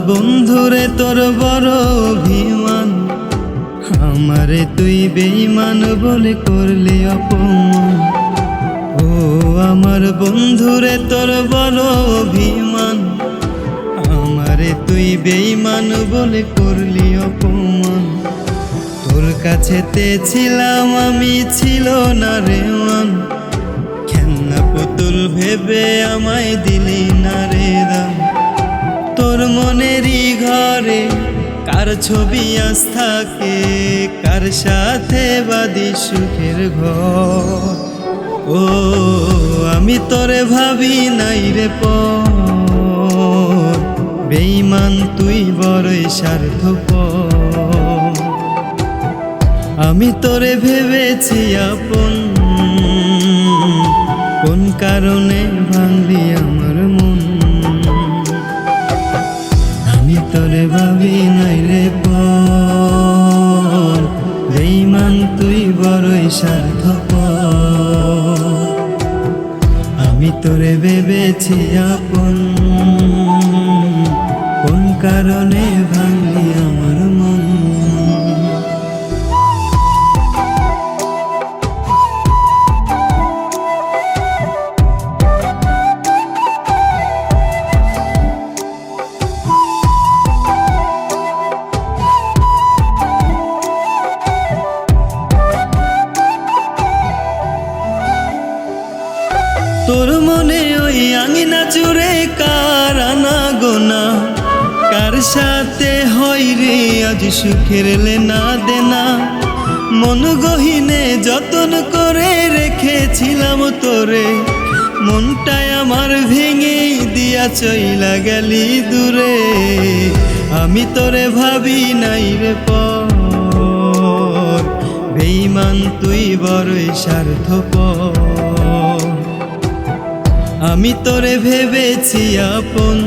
বন্ধুরে তোর বড় অভিমান, আমারে তুই বেঈমান বলে করলি অপমান। ও আমার বন্ধুরে তোর বড় অভিমান, আমারে তুই বেঈমান বলে করলি অপমান। তোর কাছেতে ছিলাম আমি, ছিল না রে মান, খেলনা পুতুল ভেবে আমায় দিলি না রে দাম। তোর মনেরই ঘরে কার ছবি আজ থাকে, কার সাথে বাদি সুখের ঘর। ও আমি তোরে ভাবি নাই রে পর, বেঈমান তুই বড়ই স্বার্থপর। আমি তোরে ভেবেছি আপন, কোন কারণে ভাঙলি আমার মন। আমি তোরে ভাবি নাই রে পর, বেঈমান তুই বড়ই স্বার্থপর। আমি তোরে ভেবেছি আপন, কোন কারণে ভাঙলি আমার মন। তোর মনে ওই আঙিনা জুড়ে কার আনা গোনা, কার সাথে হয় রে আজ সুখের লেনা দেনা। মন গহিনে যতন করে রেখেছিলাম তোরে, মনটায় আমার ভেঙে দিয়া চইলা গেলি দূরে। আমি তোরে ভাবি নাই রে পর, বেঈমান তুই বড়ই স্বার্থপর। আমি তোরে ভেবেছি আপন,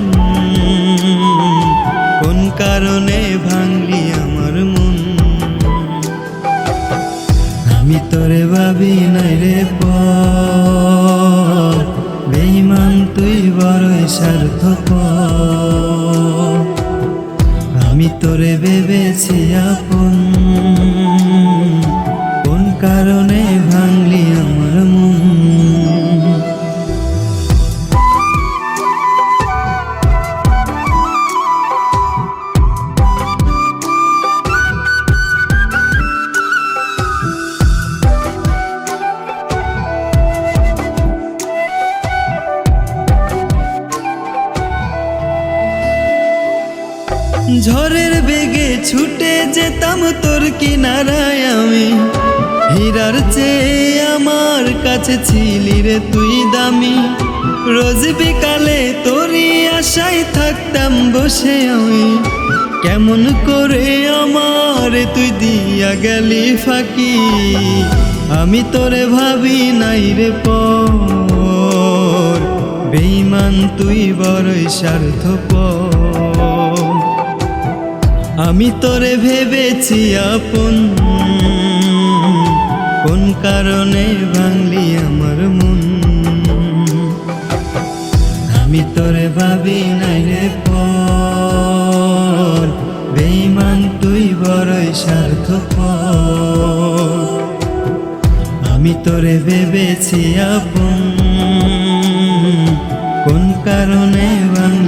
কোন কারণে ভাঙলি আমার মন। আমি তোরে ভাবি নাই রে পর, বেঈমান তুই বড়ই স্বার্থপর। আমি তোরে ভেবেছি আপন, কোন কারণে ভাঙলি আমার মন। ঝড়ের বেগে ছুটে যেতাম তোর কিনারায় আমি, হীরার চেয়ে আমার কাছে ছিলি রে তুই দামি। রোজ বিকালে তোরই আশায় থাকতাম বসে আমি, কেমন করে আমার তুই দিয়া গেলি ফাঁকি। আমি তোরে ভাবি নাই রে পর, বেঈমান তুই বড়ই স্বার্থপর। আমি তোরে ভেবেছি আপন, কোন কারণে ভাঙলি আমার মন। আমি তোরে ভাবি নাই রে পর, বেঈমান তুই বড়ই স্বার্থপর। আমি তোরে ভেবেছি আপন, কোন কারণে ভাঙলি